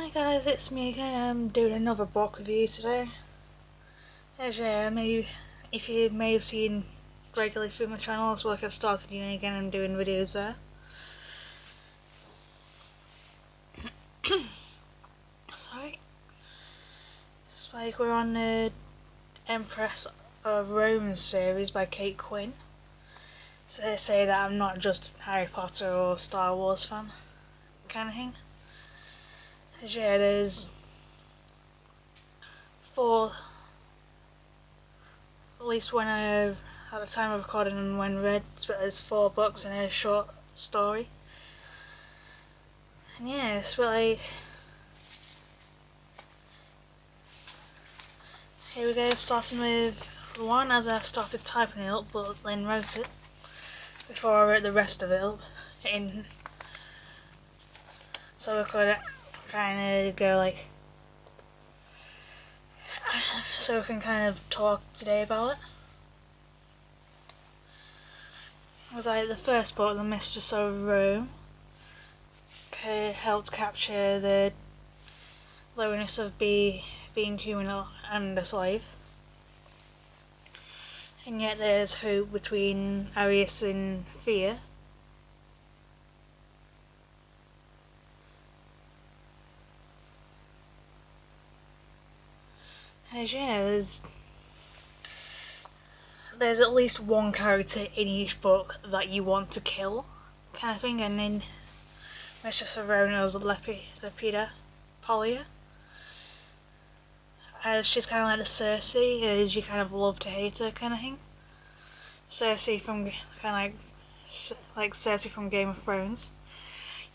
Hi guys, it's me again. I'm doing another book review today. As if you may have seen regularly through my channel, it's like I've started doing again and doing videos there. Sorry. It's like we're on the Empress of Rome series by Kate Quinn. So they say that I'm not just a Harry Potter or Star Wars fan kind of thing. As there's four, at least when at the time of recording and when read, there's 4 books and a short story. And yeah, it's like, here we go, starting with 1 as I started typing it up, but then wrote it before I wrote the rest of it up in, so we could kind of go like, so we can kind of talk today about it. It was like the first book, The Mistress of Rome, helped capture the loneliness of being human and a slave. And yet there's hope between Arius and Thea. As yeah, there's at least one character in each book that you want to kill, kind of thing, and then Mistress of Rome was Lepida Polia. As she's kind of like the Cersei, as you kind of love to hate her kind of thing. Cersei from kind of like Cersei from Game of Thrones.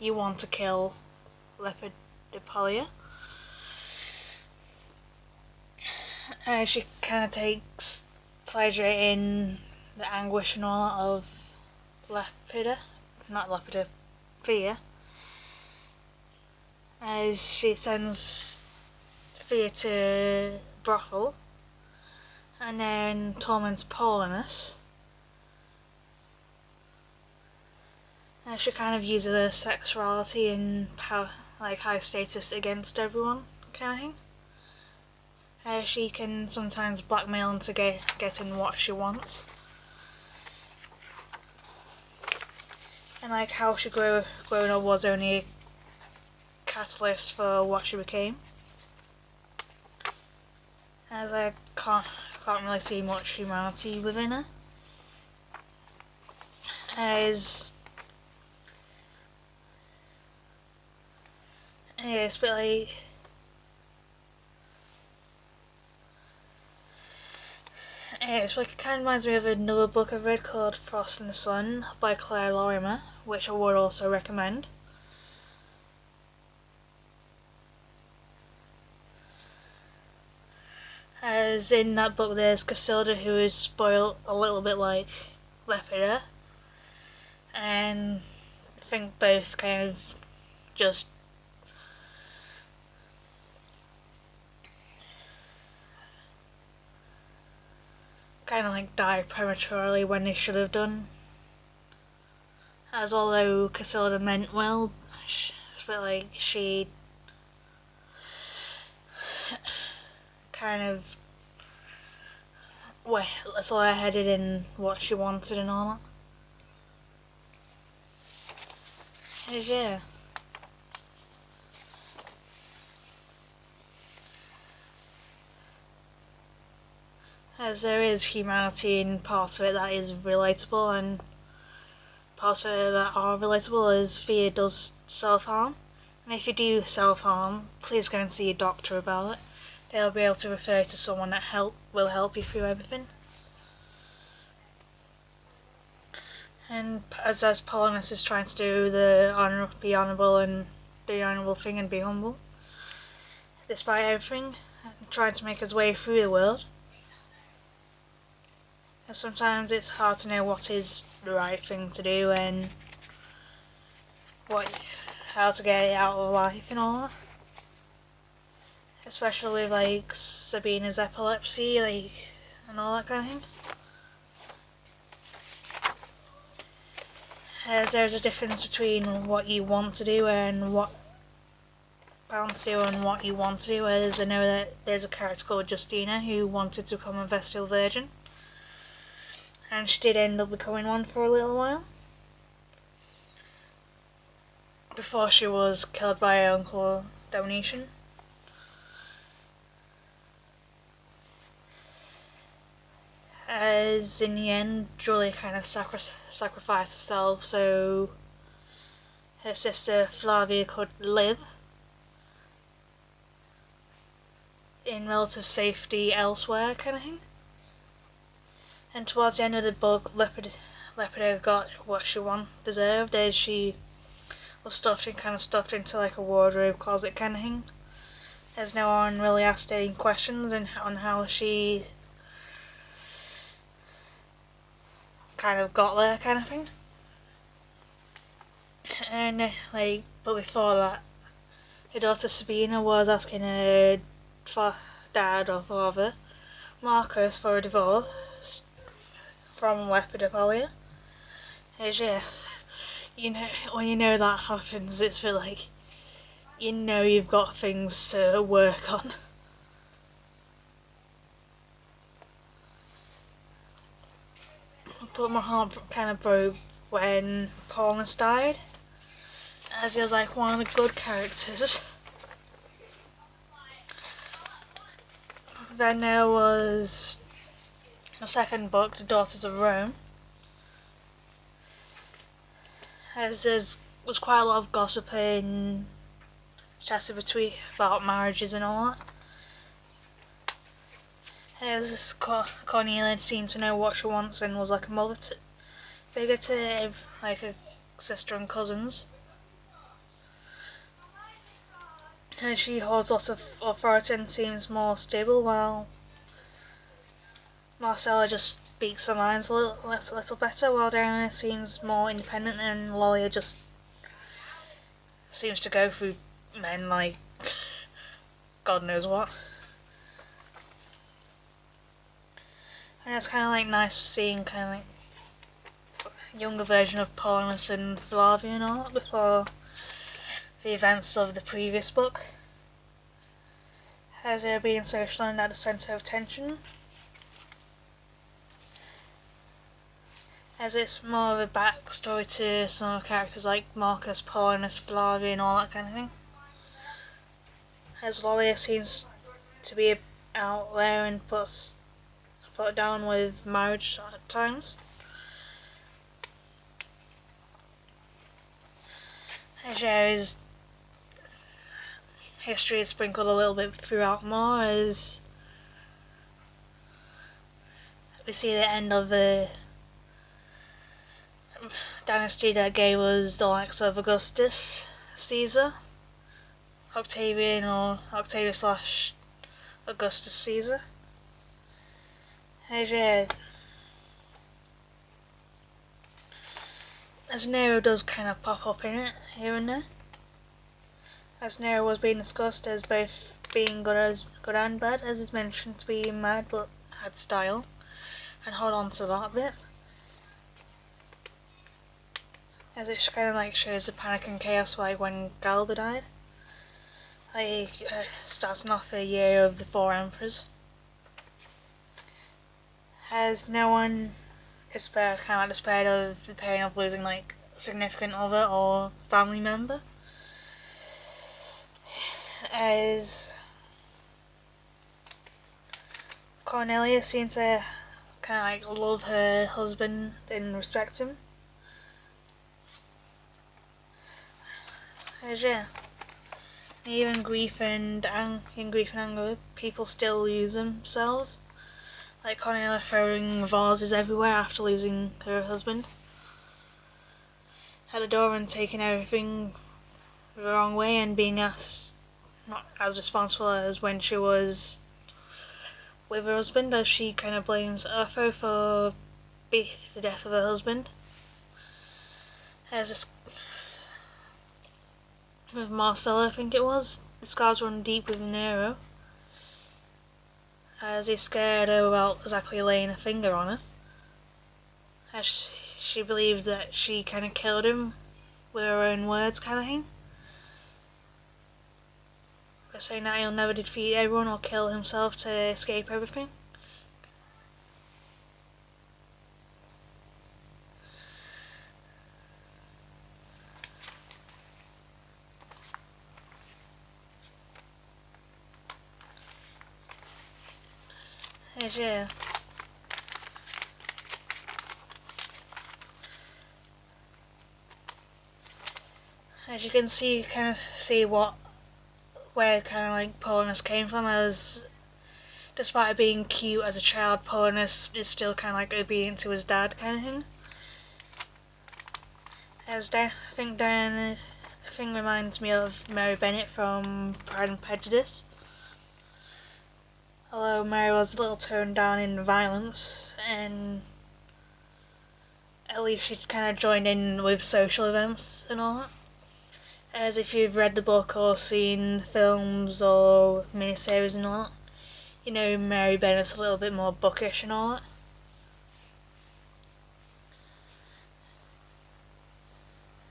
You want to kill Lepidopolia. She kind of takes pleasure in the anguish and all of Thea. As she sends Thea to brothel and then torments Paulinus. She kind of uses her sexuality and power, like high status, against everyone, kind of thing. She can sometimes blackmail into getting what she wants. And like how she growing up was only a catalyst for what she became. As I can't really see much humanity within her. Yes, but like, it's like, it kind of reminds me of another book I've read called Frost in the Sun by Claire Lorimer, which I would also recommend. As in that book there's Casilda, who is spoiled a little bit like Lepida, and I think both kind of just like die prematurely when they should have done. As although Casilda meant well, but like she kind of that's all I headed in what she wanted and all that. Yeah. As there is humanity in parts of it that is relatable, and parts of it that are relatable as Thea does self-harm. And if you do self-harm, please go and see a doctor about it. They'll be able to refer you to someone that will help you through everything. And as Paulinus is trying to do be honourable and do the honourable thing and be humble, despite everything, and trying to make his way through the world. And sometimes it's hard to know what is the right thing to do and how to get it out of life and all that. Especially with like Sabina's epilepsy, like, and all that kind of thing. As there's a difference between what you want to do and plan to do and what you want to do, as I know that there's a character called Justina who wanted to become a Vestal Virgin, and she did end up becoming one for a little while, before she was killed by her uncle Domitian. As in the end, Julia kind of sacrificed herself so her sister Flavia could live in relative safety elsewhere, kind of thing. And towards the end of the book, Lepida got what she deserved, as she was stuffed into like a wardrobe closet kind of thing, as no one really asked any questions on how she kind of got there, kind of thing. And but before that, her daughter Sabina was asking her dad or father Marcus for a divorce from Lepidopolia. Yeah, when you know that happens, it's really like, you've got things to work on. But my heart kind of broke when Paulus died, as he was like one of the good characters. Then there was the second book, The Daughters of Rome, as there was quite a lot of gossip in Chester between about marriages and all that. As Cornelia seemed to know what she wants and was like a mother figure to like her sister and cousins. And she holds lots of authority and seems more stable, while Marcella just speaks her minds a little better, while Diana seems more independent, and Lolia just seems to go through men like God knows what. And it's kind of like nice seeing kind of like a younger version of Paulus and Flavia and all before the events of the previous book, as they're being social and at the centre of tension. As it's more of a backstory to some of the characters like Marcus, Paulus, Flavia and all that kind of thing. As Lolia seems to be out there and put down with marriage at times. As his history is sprinkled a little bit throughout more, as we see the end of the dynasty that gave us the likes of Augustus, Caesar, Octavian, or Octavius / Augustus Caesar. As Nero does kind of pop up in it here and there, as Nero was being discussed as both being good and bad, as is mentioned to be mad but had style, and hold on to that bit, as it kind of like shows the panic and chaos like when Galba died, starting off the year of the 4 emperors, as no one despaired of the pain of losing like a significant other or family member, as Cornelia seems to kind of like love her husband and respect him. As even grief and anger, people still use themselves. Like Cornelia throwing vases everywhere after losing her husband at the door and taking everything the wrong way, and being not as responsible as when she was with her husband, as she kind of blames Urtho for the death of her husband. As this, with Marcella, I think it was, the scars run deep with Nero, as he scared her without exactly laying a finger on her, as she believed that she kind of killed him with her own words, kind of thing. saying that he'll never defeat everyone or kill himself to escape everything. Yeah. As you can see, kind of see where kind of like Polonus came from, as despite being cute as a child, Polonus is still kind of like obedient to his dad kind of thing. I think Diana, I think reminds me of Mary Bennet from Pride and Prejudice. Although Mary was a little toned down in violence, and at least she kind of joined in with social events and all that. As if you've read the book or seen films or miniseries and all that, you know Mary Bennet's a little bit more bookish and all that.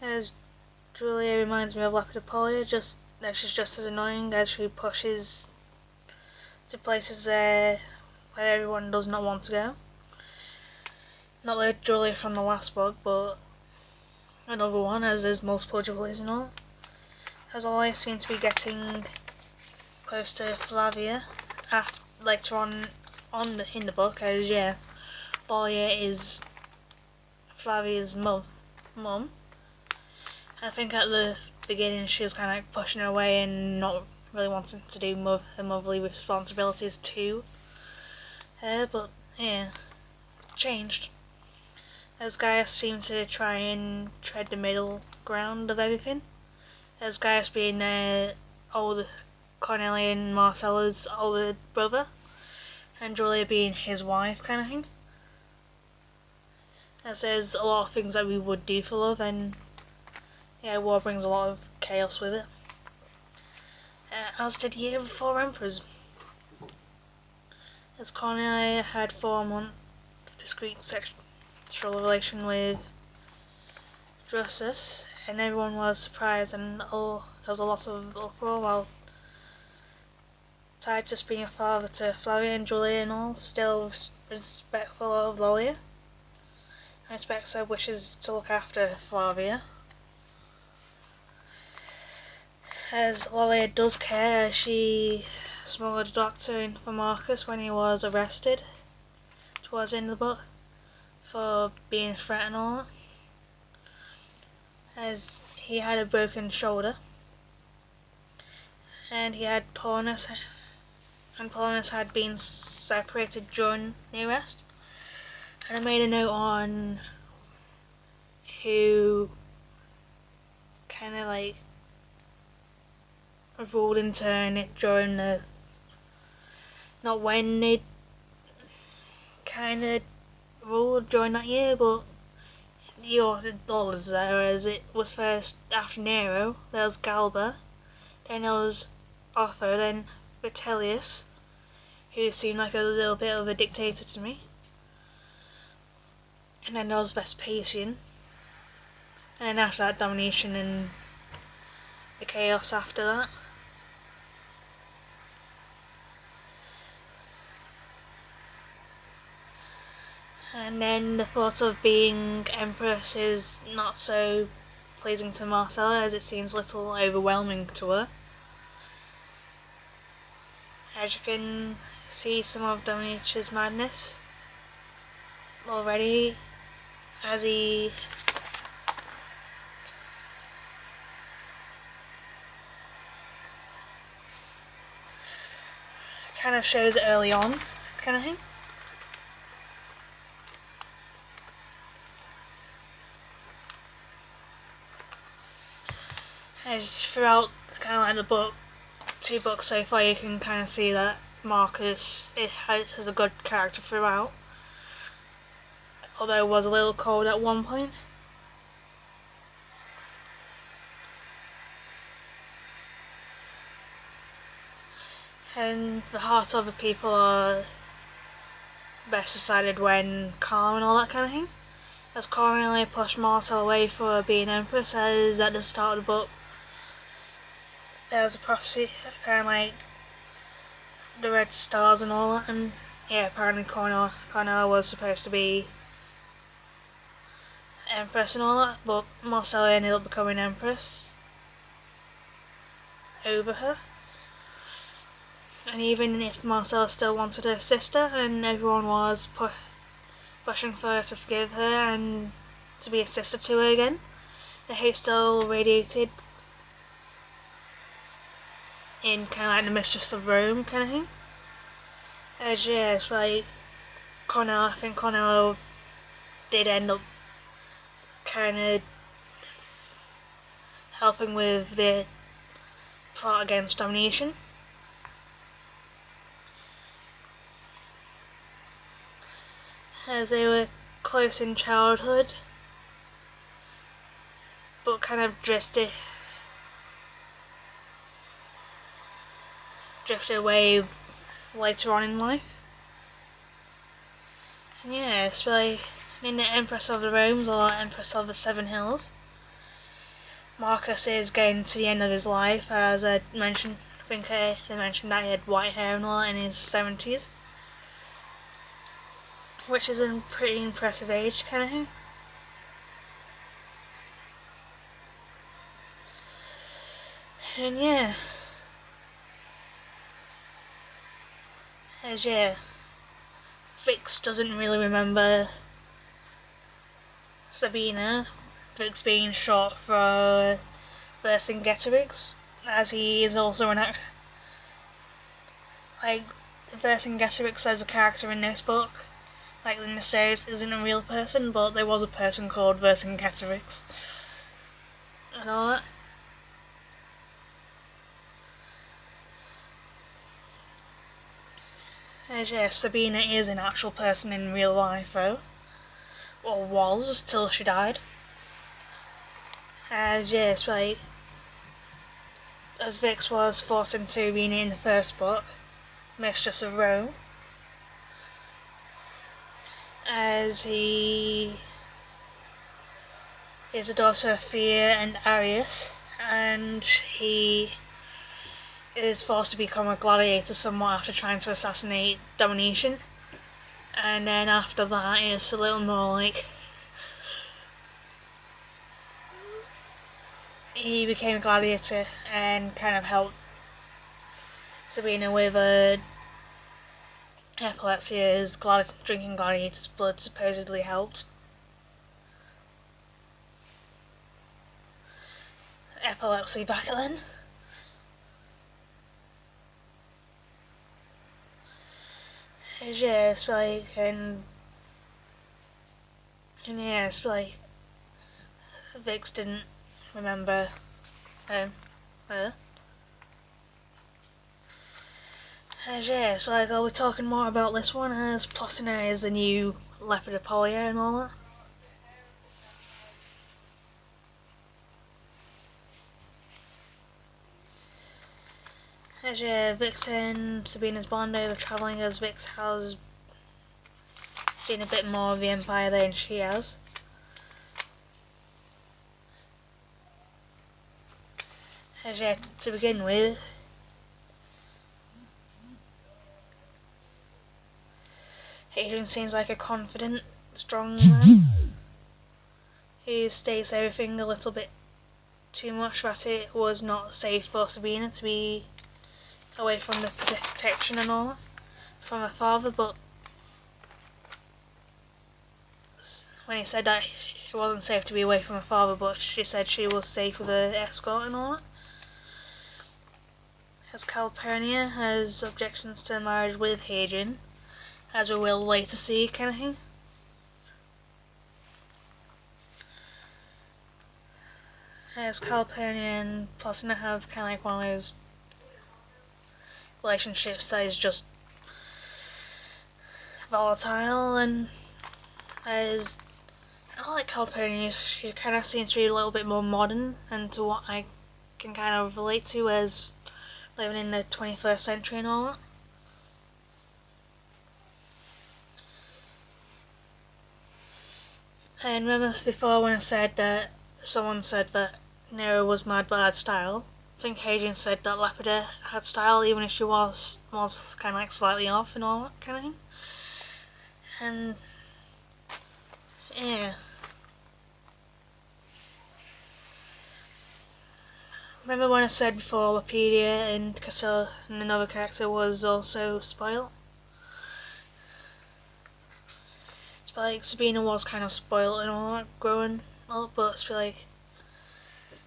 As Julia reminds me of Lapidopolia, just that she's just as annoying, as she pushes to places where everyone does not want to go. Not like Julia from the last book, but another one, as there's multiple Julias and all. As Lolia seems to be getting close to Flavia later on in the book, as yeah, Lolia is Flavia's mum. I think at the beginning she was kind of like pushing her away and not really wanting to do her motherly responsibilities too. But yeah, changed. As Gaius seemed to try and tread the middle ground of everything. As Gaius being older, Cornelia and Marcella's older brother, and Julia being his wife kind of thing. As there's a lot of things that we would do for love, and yeah, war brings a lot of chaos with it. As did Year Before Empress. As Cornelia had 4 months discreet sexual relation with Drusus, and everyone was surprised, and there was a lot of uproar, while Titus, being a father to Flavia and Julia and all, still respectful of Lolia, and respects her wishes to look after Flavia. As Lolia does care, she smuggled a doctor in for Marcus when he was arrested towards the end of the book for being a threat and all that. As he had a broken shoulder, and he had Polonus, and Polonus had been separated during the arrest. And I made a note on who kind of like ruled in turn during the, not when they kind of ruled during that year, but the orders there, as it was first after Nero, there was Galba, then there was Otho, then Vitellius, who seemed like a little bit of a dictator to me, and then there was Vespasian, and then after that Domitian and the chaos after that. And then the thought of being Empress is not so pleasing to Marcella, as it seems a little overwhelming to her. As you can see some of Domitian's madness already, as he kind of shows it early on, kind of thing. As throughout kind of like the book, 2 books so far, you can kind of see that Marcus has a good character throughout, although it was a little cold at one point. And the hearts of the people are best decided when calm and all that kind of thing. As Cornelia pushed Marcel away for being Empress, as at the start of the book, there was a prophecy, kind of like the red stars and all that, and yeah, apparently Cornell was supposed to be Empress and all that, but Marcella ended up becoming Empress over her. And even if Marcella still wanted her sister, and everyone was pushing for her to forgive her and to be a sister to her again, the hate still radiated in kind of like the Mistress of Rome kind of thing. As yeah, it's like I think Cornell did end up kind of helping with the plot against domination. As they were close in childhood, but kind of drifted away later on in life. And yeah, it's like in the Empress of the Romes or Empress of the Seven Hills, Marcus is getting to the end of his life, as I mentioned. I think they mentioned that he had white hair and all in his 70s, which is a pretty impressive age kind of thing. And yeah, as yeah, Vix doesn't really remember Sabina, Vix being short for Vercingetorix, as he is also an actor. Like, Vercingetorix as a character in this book, like in the series, isn't a real person, but there was a person called Vercingetorix and all that. As yeah, Sabina is an actual person in real life though, or was till she died. As yes, like as Vix was forced into being in the first book, Mistress of Rome, as he is a daughter of Thea and Arius, and he is forced to become a gladiator somewhat after trying to assassinate Domination. And then after that, it's a little more like he became a gladiator and kind of helped Sabina with epilepsy, as drinking gladiator's blood supposedly helped. Epilepsy back then. Yeah, it's like, and yeah, it's like Vix didn't remember her. Yeah, it's like, are we talking more about this one as Plotina is the new Leopard Apollo and all that? As yeah, Vix and Sabina's bond over travelling, as Vix has seen a bit more of the Empire than she has. As yeah, to begin with, Adrian seems like a confident, strong man. He states everything a little bit too much, that it was not safe for Sabina to be away from the protection and all from her father, but when he said that it wasn't safe to be away from her father, but she said she was safe with her escort and all that. As Calpurnia has objections to marriage with Hadrian, as we will later see, kind of thing. As Calpurnia and Plotina have kind of like one of those relationships that is just volatile, and as I like Calpurnia, she kind of seems to be a little bit more modern and to what I can kind of relate to as living in the 21st century and all that. And remember before when I said that someone said that Nero was mad but had style? think Hadrian said that Lepida had style, even if she was kind of like slightly off and all that kind of thing. And yeah, remember when I said before Lapedia and Cassella and another character was also spoiled? It's like Sabina was kind of spoiled and all that growing up, but it's like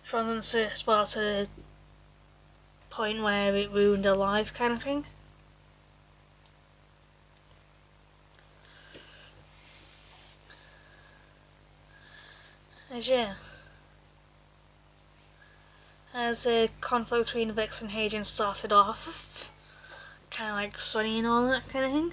she wasn't spoiled to the point where it ruined her life kind of thing. As yeah, as the conflict between Vix and Hadrian started off, kind of like sunny and all that kind of thing.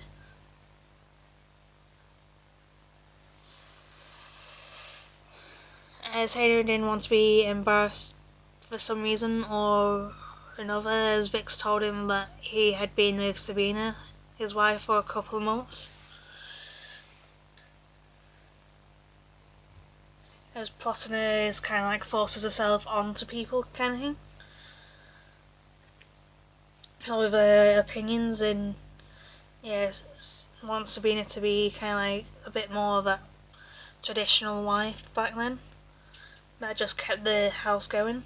As Hadrian didn't want to be embarrassed for some reason or another, as Vix told him that he had been with Sabina, his wife, for a couple of months. As Plotina is kind of like forces herself onto people kind of thing. With her opinions and yeah, wants Sabina to be kind of like a bit more of that traditional wife back then. That just kept the house going.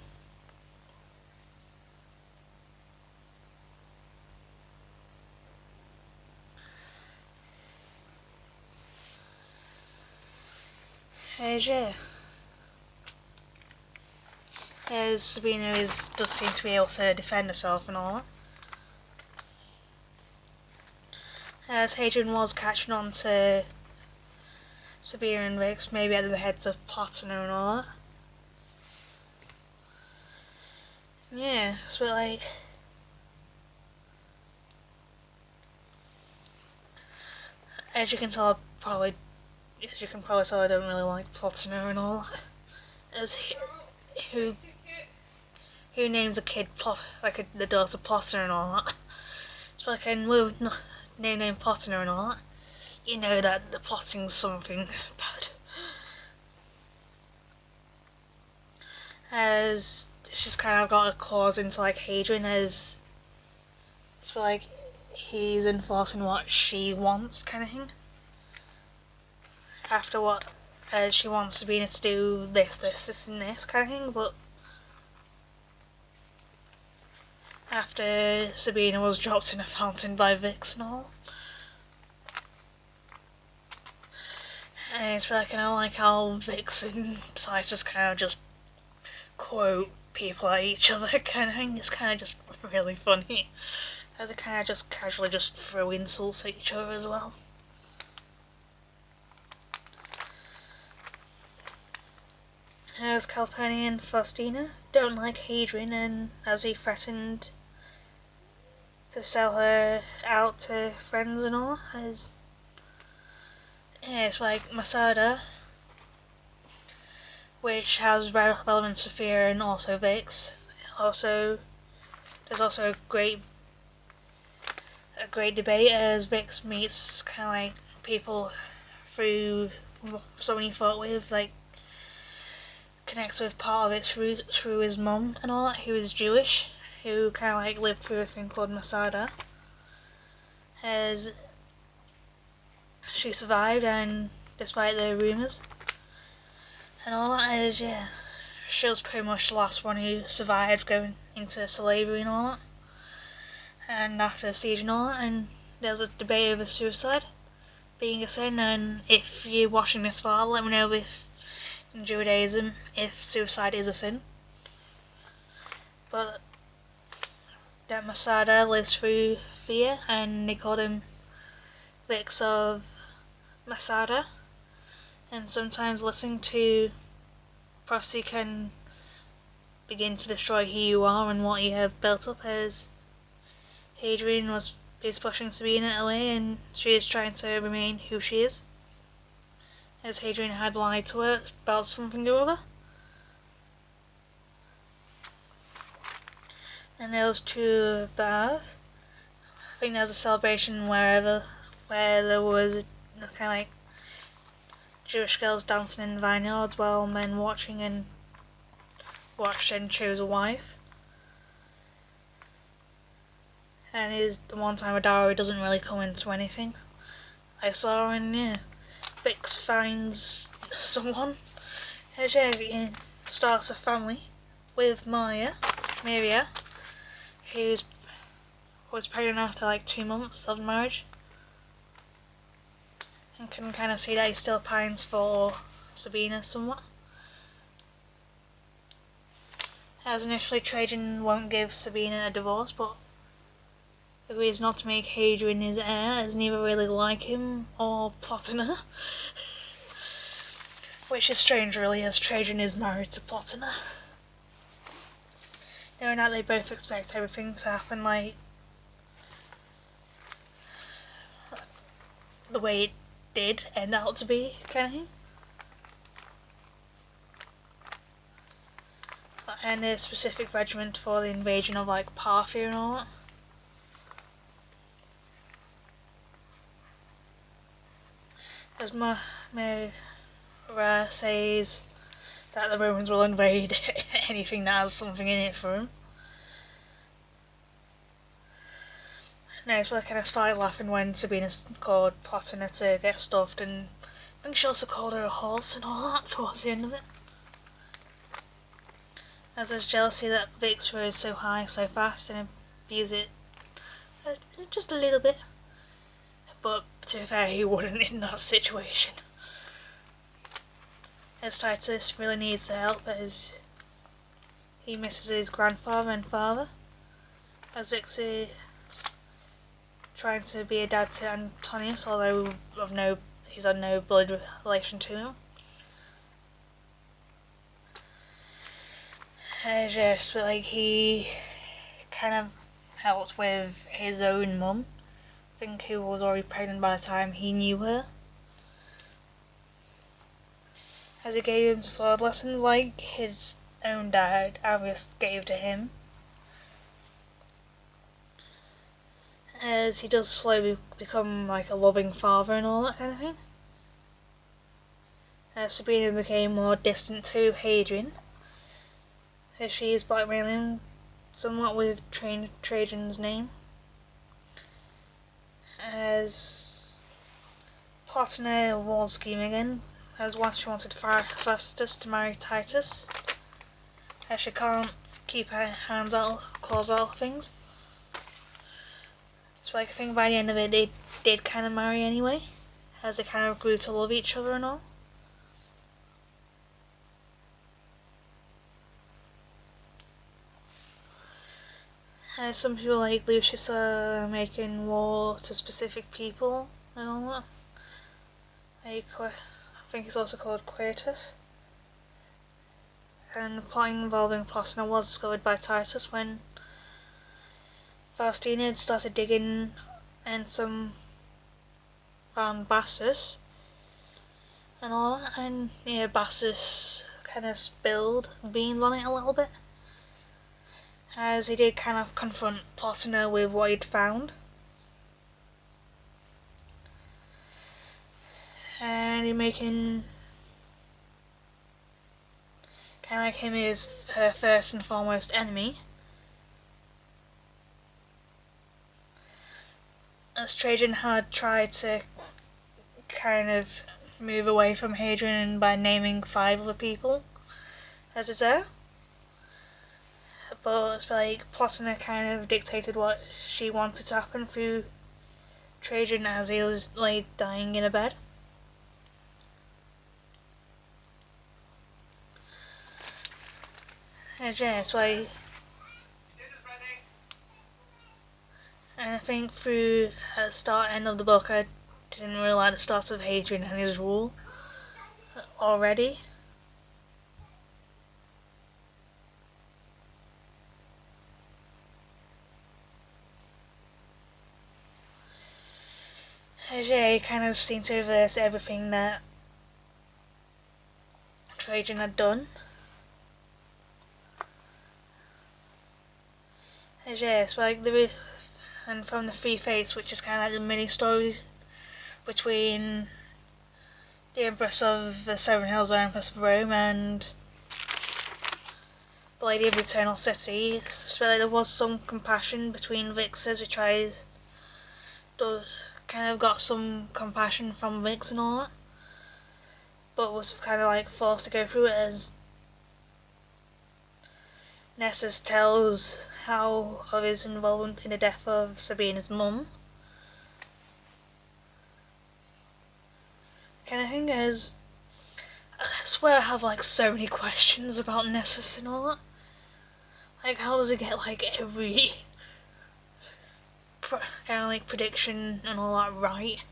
Yeah. As Sabina does seem to be able to defend herself and all that. As Hadrian was catching on to Sabina and Vix, maybe at the heads of Plotina and all that. Yeah, it's a bit like... As you can tell, as you can probably tell, I don't really like Plotina and all that. As who names a kid the daughter Plotina and all that. It's like, and with name Plotina and all that, you know that the plotting's something bad. As she's kind of got a clause into like Hadrian, as it's like he's enforcing what she wants kind of thing. After what she wants Sabina to do this and this kind of thing, but after Sabina was dropped in a fountain by Vix and all. And it's like, I don't like how Vix and Titus kind of just quote people at each other kind of thing. It's kind of just really funny. As they kind of just casually just throw insults at each other as well. As Calpurnia and Faustina don't like Hadrian, and as he threatened to sell her out to friends and all, as yeah, it's like Masada, which has relevance to Fear and also Vix. There's also a great debate as Vix meets kind of like people through someone he fought with, like connects with part of it through his mum and all that, who is Jewish, who kind of like lived through a thing called Masada. As she survived, and despite the rumours and all that, as yeah, she was pretty much the last one who survived going into slavery and all that. And after the siege and all that, and there's a debate over suicide being a sin, and if you're watching this far, let me know if in Judaism if suicide is a sin. But that Masada lives through fear, and they called him Vix of Masada, and sometimes listening to prophecy can begin to destroy who you are and what you have built up, as Hadrian is pushing Sabina away and she is trying to remain who she is, as Hadrian had lied to her about something or other. And those two bath. I think there's a celebration where there was kind of like Jewish girls dancing in vineyards while men watched and chose a wife. and is the one time a dowry doesn't really come into anything. I saw, and yeah, Vix finds someone. He starts a family with Maria, who was pregnant after like 2 months of marriage, and can kind of see that he still pines for Sabina somewhat. As initially, Trajan won't give Sabina a divorce, but agrees not to make Hadrian his heir, as neither really like him or Plotina. Which is strange, really, as Trajan is married to Plotina. Knowing that they both expect everything to happen like the way it did end out to be, kind of thing. And a specific regiment for the invasion of like Parthia and all that. As Mara says that the Romans will invade anything that has something in it for him. No, it's where I kind of started laughing when Sabina called Plotina to get stuffed, and I think she also called her a horse and all that towards the end of it. As there's jealousy that Vix rose so high so fast and abuse it just a little bit. But to be fair, he wouldn't in that situation. As Titus really needs the help as he misses his grandfather and father. As Vix is trying to be a dad to Antonius, although he's had no blood relation to him. Yes, but like he kind of helped with his own mum. I think who was already pregnant by the time he knew her. As he gave him sword lessons like his own dad, Arius, gave to him. As he does slowly become like a loving father and all that kind of thing. As Sabina became more distant to Hadrian, as she is blackmailing somewhat with Trajan's name. As Plotina was scheming again, as once she wanted Festus to marry Titus, as she can't keep her claws out of things. So like I think by the end of it they did kind of marry anyway, as they kind of grew to love each other and all. As some people like Lucius are making war to specific people and all that. I think it's also called Quietus. And the plotting involving Plotina was discovered by Titus when Faustina had started digging and some found Bassus and all that, and yeah, Bassus kind of spilled beans on it a little bit, as he did kind of confront Plotina with what he'd found. And he making kind of like him is her first and foremost enemy. As Trajan had tried to kind of move away from Hadrian by naming 5 other people as his heir. But it's like Plotina kind of dictated what she wanted to happen through Trajan as he was like dying in a bed. And yeah, it's like, and I think through at the start end of the book I didn't really like the start of Hadrian and his rule already. Yeah, he kind of seemed to reverse everything that Trajan had done. Yeah, it's like and from the Three Fates, which is kind of like the mini stories between the Empress of the Seven Hills or Empress of Rome and the Lady of Eternal City, so there was some compassion between Vix's who tried to kind of got some compassion from Vix and all that, but was kind of like forced to go through it as Nessus tells how of his involvement in the death of Sabina's mum. Kind of thing is, I swear I have like so many questions about Nessus and all that. Like, how does he get like every kind of like prediction and all that right?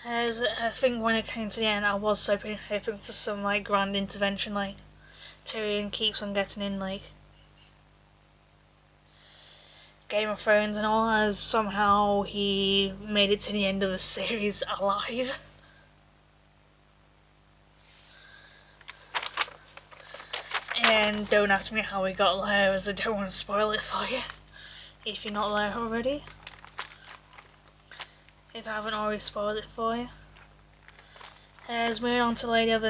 As I think when it came to the end, I was hoping for some like grand intervention, like Tyrion keeps on getting in like Game of Thrones and all, as somehow he made it to the end of the series alive. And don't ask me how he got there, as I don't want to spoil it for you if you're not there already. If I haven't already spoiled it for you. As moving on to Lady of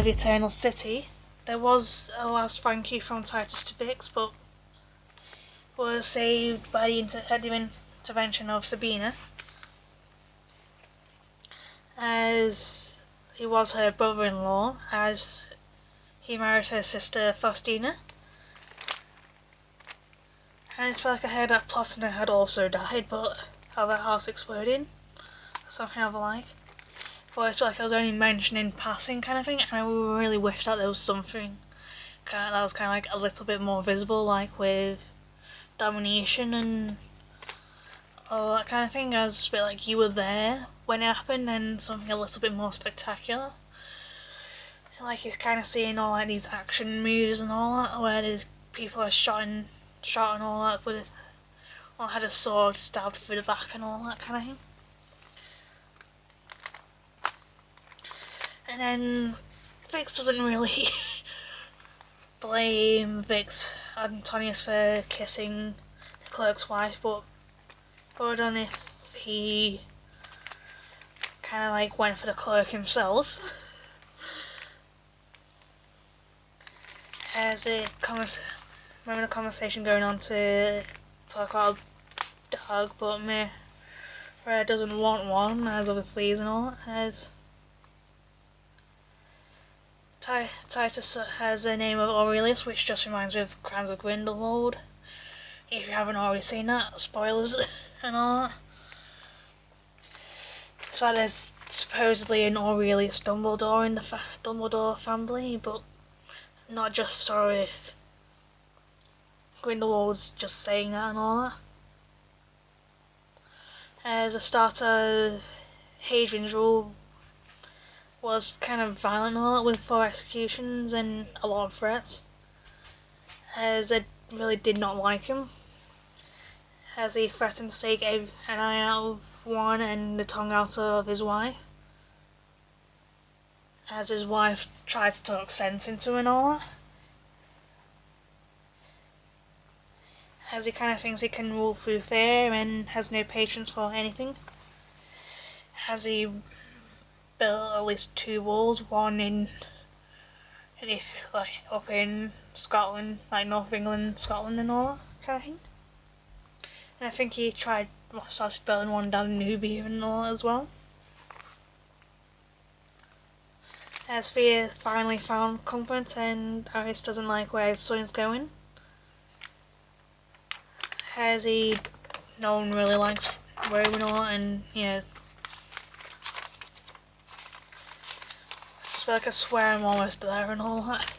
Eternal City, there was a last thank you from Titus to Vix, but was saved by the intervention of Sabina, as he was her brother-in-law, as he married her sister Faustina. And it's like I heard that Plotina had also died, but of her house exploding, something of the like. But it's like I was only mentioning passing kind of thing, and I really wish that there was something that was kind of like a little bit more visible, like with domination and all that kind of thing, as a bit like you were there when it happened, and something a little bit more spectacular. Like you're kind of seeing all like these action moves and all that, where the people are shot and all that with, or had a sword stabbed through the back and all that kind of thing. And then Vix doesn't really blame Antonius for kissing the clerk's wife, but I don't know if he kind of like went for the clerk himself. As it remember the conversation going on to talk about dog, but Red doesn't want one, as other fleas and all, as Titus has the name of Aurelius, which just reminds me of Crimes of Grindelwald. If you haven't already seen that, spoilers and all that. So there's supposedly an Aurelius Dumbledore in the Dumbledore family, but not just story if Grindelwald's just saying that and all that. As a start of Hadrian's rule was kind of violent and all that, with 4 executions and a lot of threats, as they really did not like him, as he threatened to take an eye out of one and the tongue out of his wife, as his wife tried to talk sense into him and all that, as he kind of thinks he can rule through fear and has no patience for anything, as he built at least 2 walls, one up in Scotland, like North England, Scotland and all that kind of thing. And I think he started building one down in Nubia and all that as well. As Thea finally found comfort and Aris doesn't like where his son's going. As no one really likes Rome and all, and it's like I swear I'm almost there and all that.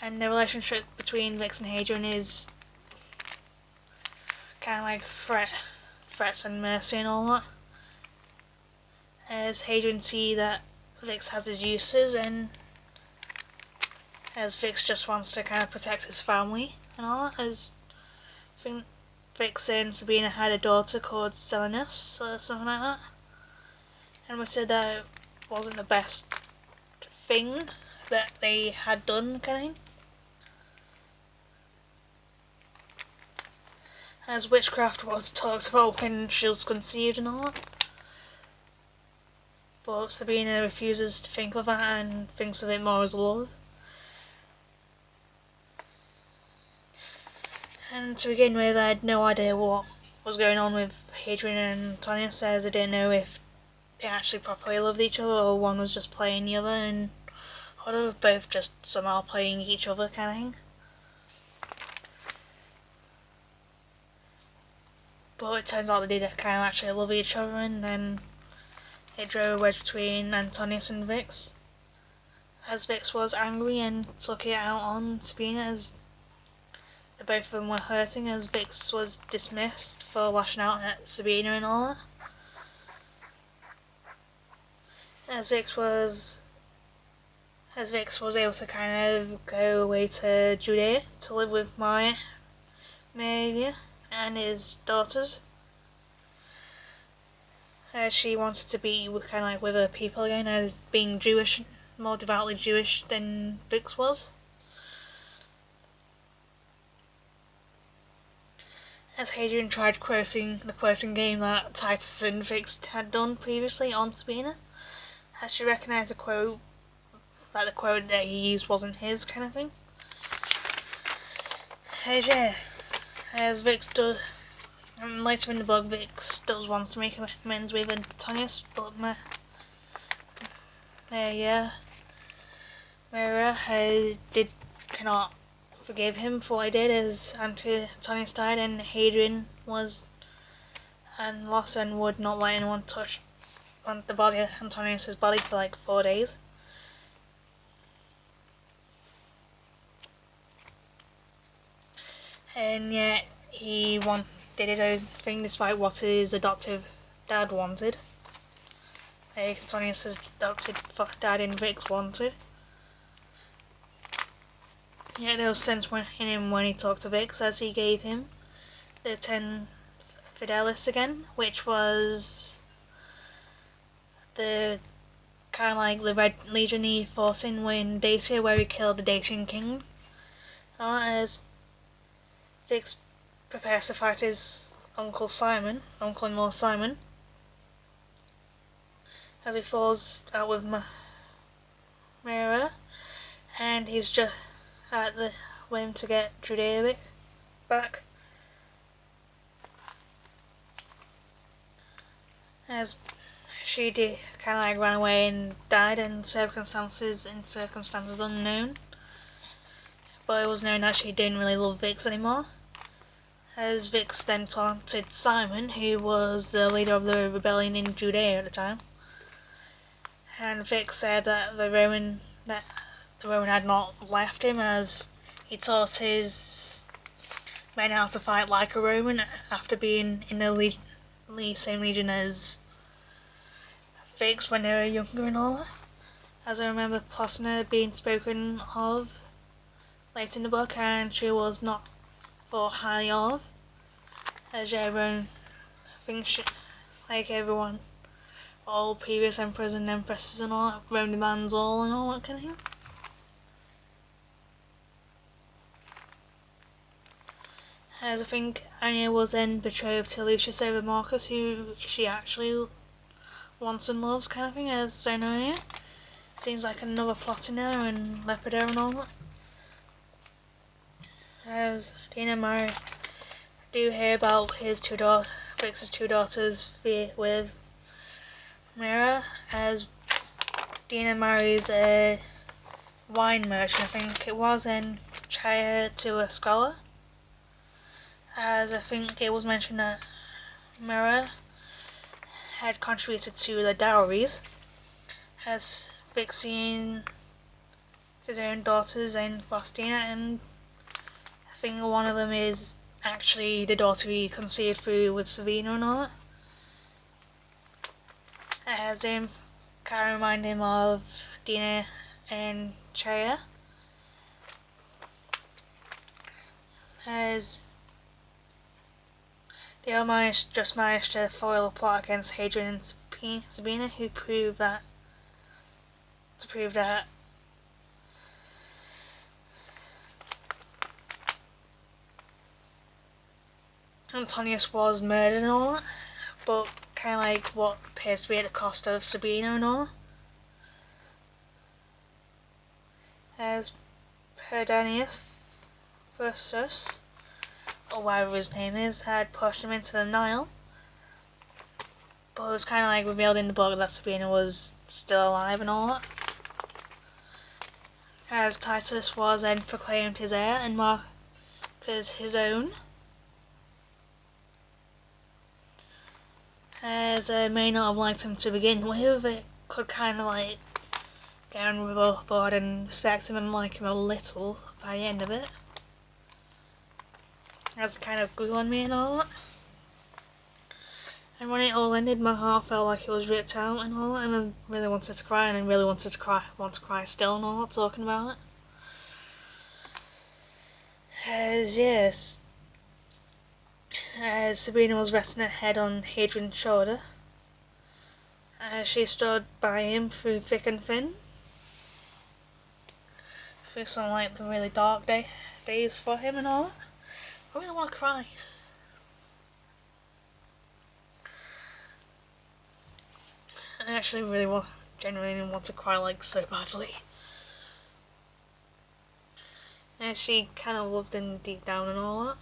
And the relationship between Vix and Hadrian is kind of like threats and mercy and all that. As Hadrian sees that Vix has his uses, and as Vix just wants to kind of protect his family and all that, as I think Vix and Sabina had a daughter called Selinus or something like that, and we said that it wasn't the best thing that they had done kind of thing. as witchcraft was talked about when she was conceived and all that. But Sabina refuses to think of that and thinks of it more as love. And to begin with, I had no idea what was going on with Hadrian and Tonya, says I didn't know if they actually properly loved each other or one was just playing the other, and or both just somehow playing each other kind of thing. But it turns out they did kind of actually love each other, and then it drove a wedge between Antonius and Vix, as Vix was angry and took it out on Sabina, as both of them were hurting, as Vix was dismissed for lashing out at Sabina and all that. As Vix was able to kind of go away to Judea to live with Maria and his daughters, as she wanted to be kind of like with her people again, as being Jewish, more devoutly Jewish than Vix was. As Hadrian tried quoting the quoting game that Titus and Vix had done previously on Sabina, as she recognised the quote that he used wasn't his kind of thing. As Vix does, later in the book, Vix does want to make amends with Antonius, but Mara cannot forgive him for what he did, as Antonius died and Hadrian was lost and would not let anyone touch on the body of Antonius' body for like 4 days. And yet he did his own thing despite what his adoptive dad wanted. Antonius' adopted dad in Vix wanted. Yet there was sense in him when he talked to Vix, as he gave him the 10 Fidelis again, which was the kind of like the Red Legion he fought in Dacia, where he killed the Dacian king. As Vix prepares to fight his uncle-in-law Simon, as he falls out with Mira, and he's just at the whim to get Judea back. As she did kind of like ran away and died in circumstances unknown. But it was known that she didn't really love Vix anymore. As Vix then taunted Simon, who was the leader of the rebellion in Judea at the time. And Vix said that the Roman had not left him, as he taught his men how to fight like a Roman after being in the same legion as Vix when they were younger and all that. As I remember Plotina being spoken of late in the book, and she was not thought highly of, as everyone thinks like everyone, all previous emperors and empresses and all that, Rome demands all and all that kind of thing. As I think Anya was then betrothed to Lucius over Marcus, who she actually wants and loves kind of thing, as Sononia. Seems like another plot in there, and Lepido and all that. As Dina and Mary do hear about Vix's two daughters with Mira, as Dina marries a wine merchant, I think it was, and Chaya to a scholar. As I think it was mentioned that Mira had contributed to the dowries, as Vixen his own daughters and Faustina, and I think one of them is actually the daughter he conceived through with Sabina and all that. As him kind of remind him of Dina and Chaya, as they all just managed to foil a plot against Hadrian and Sabina, who prove that Antonius was murdered and all that, but kind of like what appears to be at the cost of Sabina and all. As Perdanius Versus, or whatever his name is, had pushed him into the Nile. But it was kind of like revealed in the book that Sabina was still alive and all that. As Titus was then proclaimed his heir and Marcus his own. As may not have liked him to begin with, it could kind of like get on board and respect him and like him a little by the end of it. As it kind of grew on me and all that. And when it all ended, my heart felt like it was ripped out and all that, and I really wanted to cry, and I really want to cry still and all that, talking about it. As yes, as Sabina was resting her head on Hadrian's shoulder, as she stood by him through thick and thin, through some like the really dark days for him and all that. I really want to cry. I actually really genuinely want to cry like so badly. And she kind of loved him deep down and all that.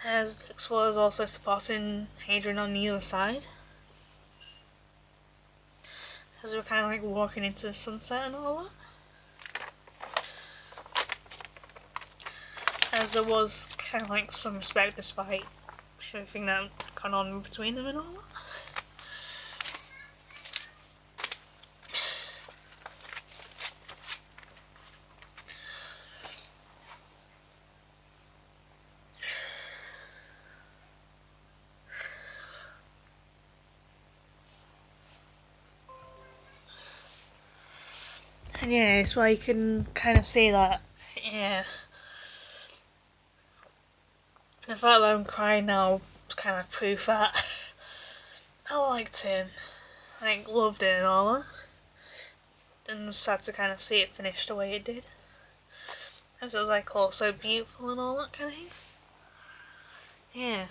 As Vix was also supporting Hadrian on the other side. As we were kind of like walking into the sunset and all that. As there was kind of like some respect despite everything that had gone on between them and all that. And yeah, it's why you can kind of see that, yeah. And the fact that I'm crying now is kind of proof that I liked him, like loved it and all that. And I'm sad to kind of see it finish the way it did. As it was like all so beautiful and all that kind of thing. Yeah.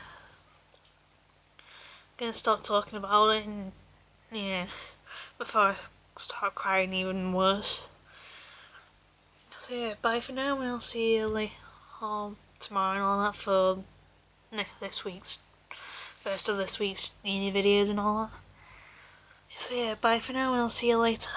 Gonna stop talking about it and yeah, before I start crying even worse. So yeah, bye for now, and I'll see you later tomorrow and all that for this week's first of this week's uni videos and all that. So yeah, bye for now, and I'll see you later.